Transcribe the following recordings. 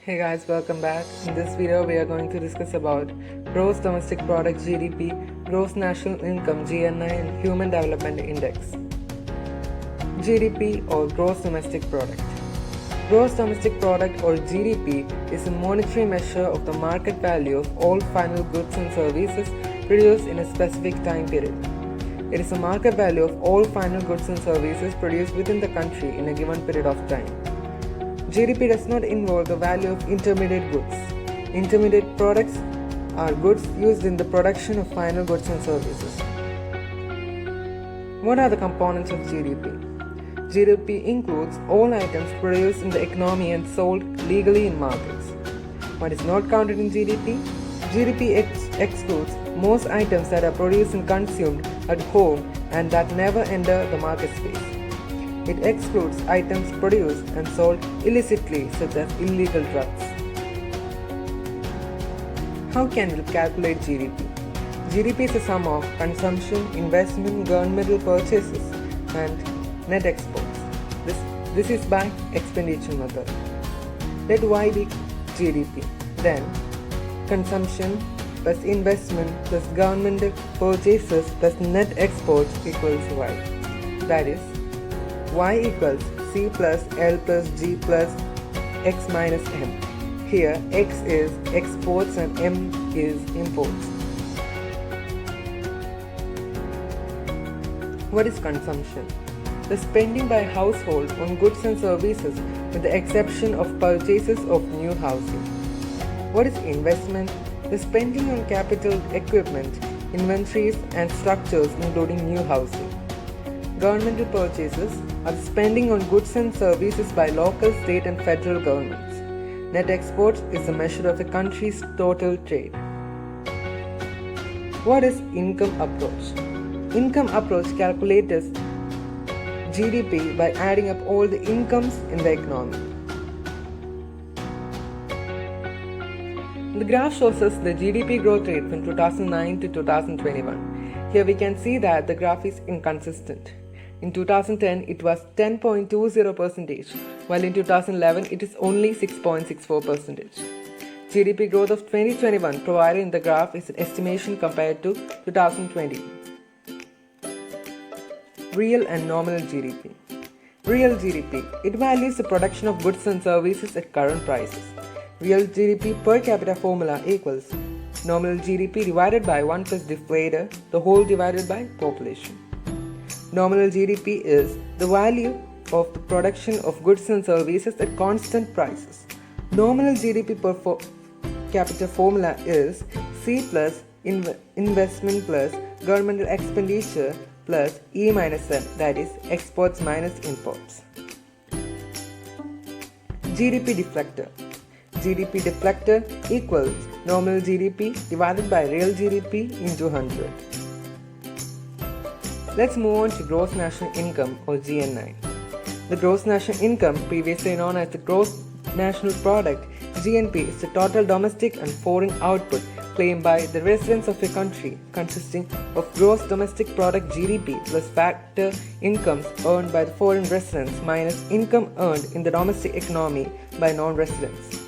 Hey guys, welcome back. In this video, we are going to discuss about Gross Domestic Product (GDP), Gross National Income (GNI), and Human Development Index. GDP or Gross Domestic Product. Gross Domestic Product or GDP is a monetary measure of the market value of all final goods and services produced in a specific time period. It is a market value of all final goods and services produced within the country in a given period of time. GDP does not involve the value of intermediate goods. Intermediate products are goods used in the production of final goods and services. What are the components of GDP? GDP includes all items produced in the economy and sold legally in markets. What is not counted in GDP? GDP excludes most items that are produced and consumed at home and that never enter the market space. It excludes items produced and sold illicitly, such as illegal drugs. How can we calculate GDP? GDP is a sum of consumption, investment, governmental purchases, and net exports. This is by expenditure method. Let Y be GDP. Then, consumption plus investment plus governmental purchases plus net exports equals Y. That is, Y equals C plus L plus G plus X minus M. Here X is exports and M is imports. What is consumption? The spending by household on goods and services with the exception of purchases of new housing. What is investment? The spending on capital equipment, inventories and structures including new housing. Governmental purchases are the spending on goods and services by local, state and federal governments. Net exports is the measure of the country's total trade. What is income approach? Income approach calculates GDP by adding up all the incomes in the economy. The graph shows us the GDP growth rate from 2009 to 2021. Here we can see that the graph is inconsistent. In 2010, it was 10.20%, while in 2011, it is only 6.64%. GDP growth of 2021 provided in the graph is an estimation compared to 2020. Real and nominal GDP. Real GDP. It values the production of goods and services at current prices. Real GDP per capita formula equals nominal GDP divided by 1 plus deflator, the whole divided by population. Nominal GDP is the value of the production of goods and services at constant prices. Nominal GDP per capita formula is C plus investment plus governmental expenditure plus E minus M, that is exports minus imports. GDP deflector. GDP deflector equals nominal GDP divided by real GDP into 100. Let's move on to Gross National Income or GNI. The Gross National Income, previously known as the Gross National Product, GNP, is the total domestic and foreign output claimed by the residents of a country, consisting of Gross Domestic Product GDP plus factor incomes earned by the foreign residents minus income earned in the domestic economy by non-residents.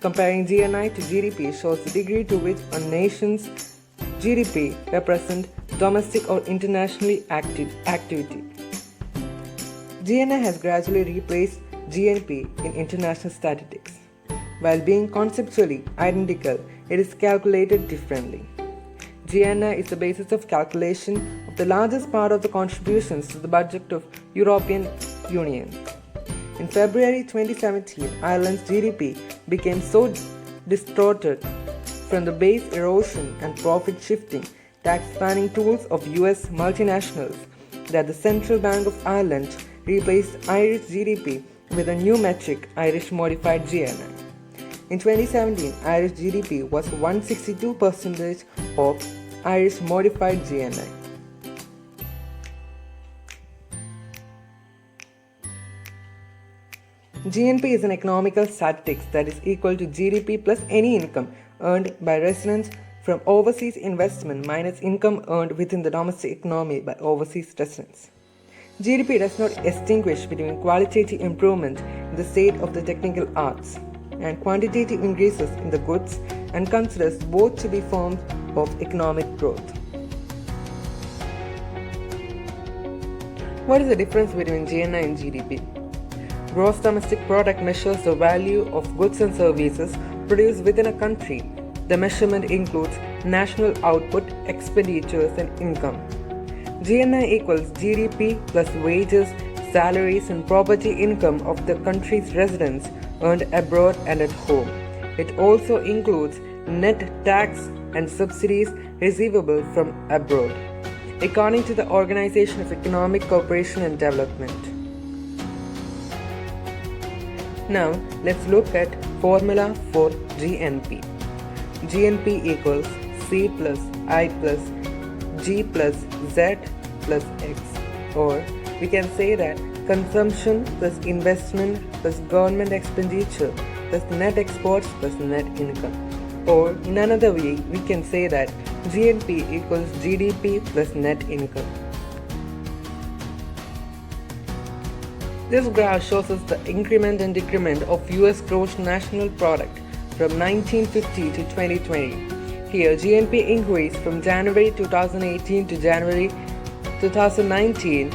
Comparing GNI to GDP shows the degree to which a nation's GDP represents domestic or internationally activity. GNI has gradually replaced GNP in international statistics. While being conceptually identical, it is calculated differently. GNI is the basis of calculation of the largest part of the contributions to the budget of European Union. In February 2017, Ireland's GDP became so distorted from the base erosion and profit shifting tax planning tools of US multinationals that the Central Bank of Ireland replaced Irish GDP with a new metric, Irish Modified GNI. In 2017, Irish GDP was 162% of Irish Modified GNI. GNP is an economical statistics that is equal to GDP plus any income earned by residents from overseas investment minus income earned within the domestic economy by overseas residents. GDP does not distinguish between qualitative improvement in the state of the technical arts. and quantitative increases in the goods and considers both to be forms of economic growth. What is the difference between GNI and GDP? Gross domestic product measures the value of goods and services produced within a country. The measurement includes national output, expenditures, and income. GNI equals GDP plus wages, salaries, and property income of the country's residents earned abroad and at home. It also includes net tax and subsidies receivable from abroad, according to the Organization of Economic Cooperation and Development. Now, let's look at formula for GNP. GNP equals C plus I plus G plus Z plus X, or we can say that consumption plus investment plus government expenditure plus net exports plus net income. Or in another way, we can say that GNP equals GDP plus net income. This graph shows us the increment and decrement of US gross national product from 1950 to 2020. Here, GNP increased from January 2018 to January 2019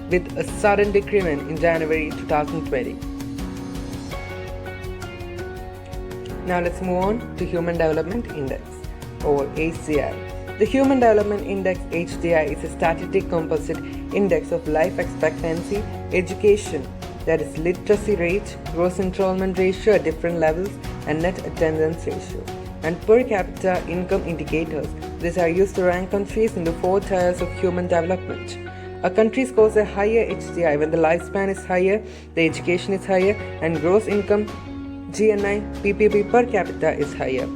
with a sudden decrement in January 2020. Now let's move on to Human Development Index, or HDI. The Human Development Index HDI is a statistic composite index of life expectancy, education, that is literacy rate, gross enrollment ratio at different levels, and net attendance ratio, and per capita income indicators. These are used to rank countries into 4 tiers of human development. A country scores a higher HDI when the lifespan is higher, the education is higher, and gross income GNI PPP per capita is higher.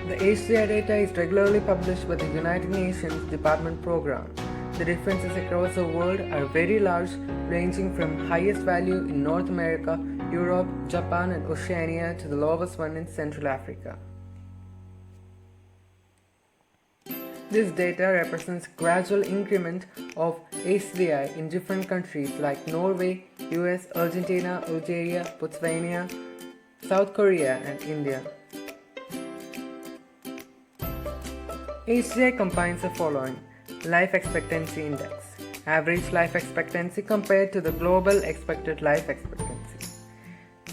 The HDI data is regularly published by the United Nations Development Program. The differences across the world are very large, ranging from highest value in North America, Europe, Japan, and Oceania to the lowest one in Central Africa. This data represents gradual increment of HDI in different countries like Norway, US, Argentina, Algeria, Botswana, South Korea, and India. HDI combines the following: life expectancy index, average life expectancy compared to the global expected life expectancy.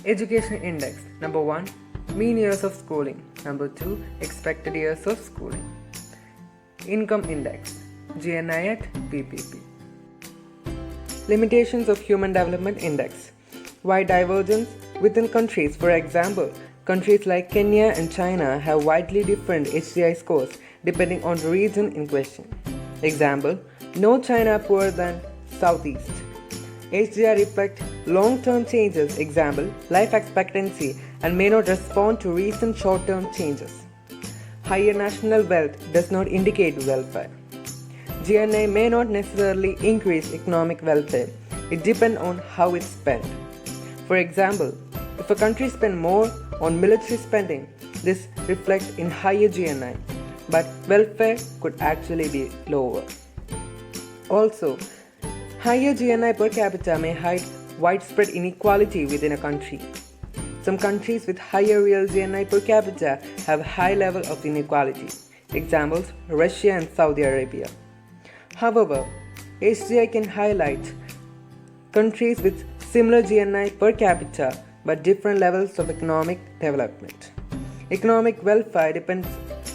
Education index, number 1, mean years of schooling, number 2, expected years of schooling. Income index, GNI at PPP. Limitations of Human Development Index. Wide divergence within countries. For example, countries like Kenya and China have widely different HDI scores depending on the region in question. Example, North China poorer than Southeast. HDI reflect long-term changes, example, life expectancy, and may not respond to recent short-term changes. Higher national wealth does not indicate welfare. GNI may not necessarily increase economic welfare. It depends on how it's spent. For example, if a country spends more on military spending, this reflects in higher GNI, but welfare could actually be lower. Also, higher GNI per capita may hide widespread inequality within a country. Some countries with higher real GNI per capita have high level of inequality. Examples, Russia and Saudi Arabia. However, HDI can highlight countries with similar GNI per capita but different levels of economic development. Economic welfare depends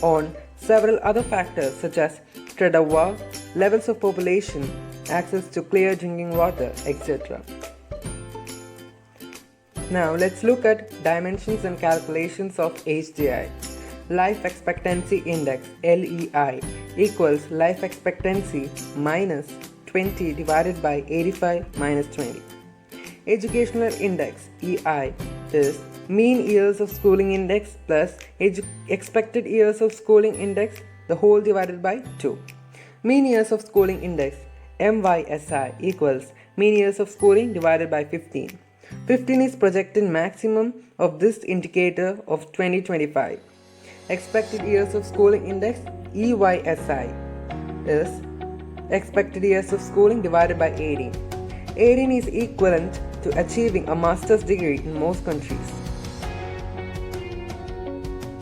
on several other factors such as threat of war, levels of population, access to clear drinking water, etc. Now let's look at dimensions and calculations of HDI. Life Expectancy Index LEI equals life expectancy minus 20 divided by 85 minus 20. Educational Index EI is mean years of schooling index plus expected years of schooling index, the whole divided by 2. Mean years of schooling index MYSI equals mean years of schooling divided by 15. 15 is projected maximum of this indicator of 2025. Expected years of schooling index EYSI is expected years of schooling divided by 18. 18 is equivalent to achieving a master's degree in most countries.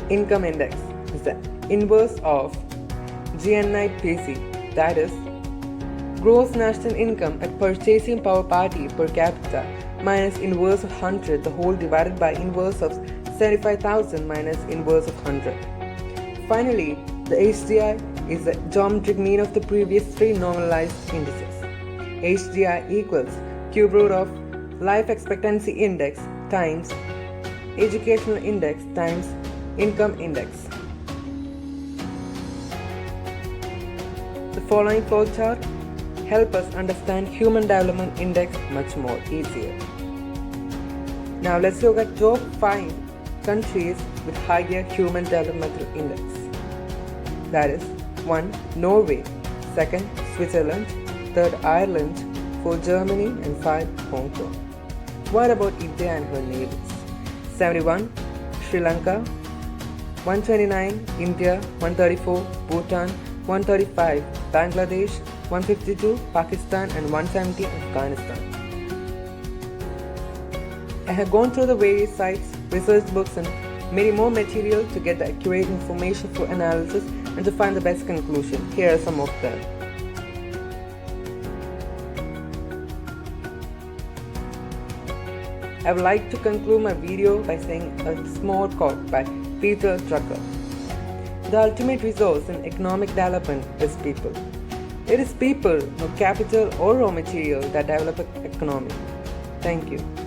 Income index is the inverse of GNI-PC, that is, gross national income at purchasing power parity per capita minus inverse of 100, the whole divided by inverse of 75,000 minus inverse of 100. Finally, the HDI is the geometric mean of the previous three normalized indices. HDI equals cube root of life expectancy index times educational index times income index. The following flowchart help us understand human development index much more easier. Now let's look at top 5 countries with higher human developmental index. That is 1. Norway, 2nd. Switzerland, 3rd. Ireland, 4. Germany and 5. Hong Kong. What about India and her neighbors? 71. Sri Lanka, 129. India, 134. Bhutan, 135. Bangladesh, 152. Pakistan and 170. Afghanistan. I have gone through the various sites, research books and many more material to get the accurate information for analysis and to find the best conclusion. Here are some of them. I would like to conclude my video by saying a small quote by Peter Drucker. The ultimate resource in economic development is people. It is people, not capital or raw material, that develop an economy. Thank you.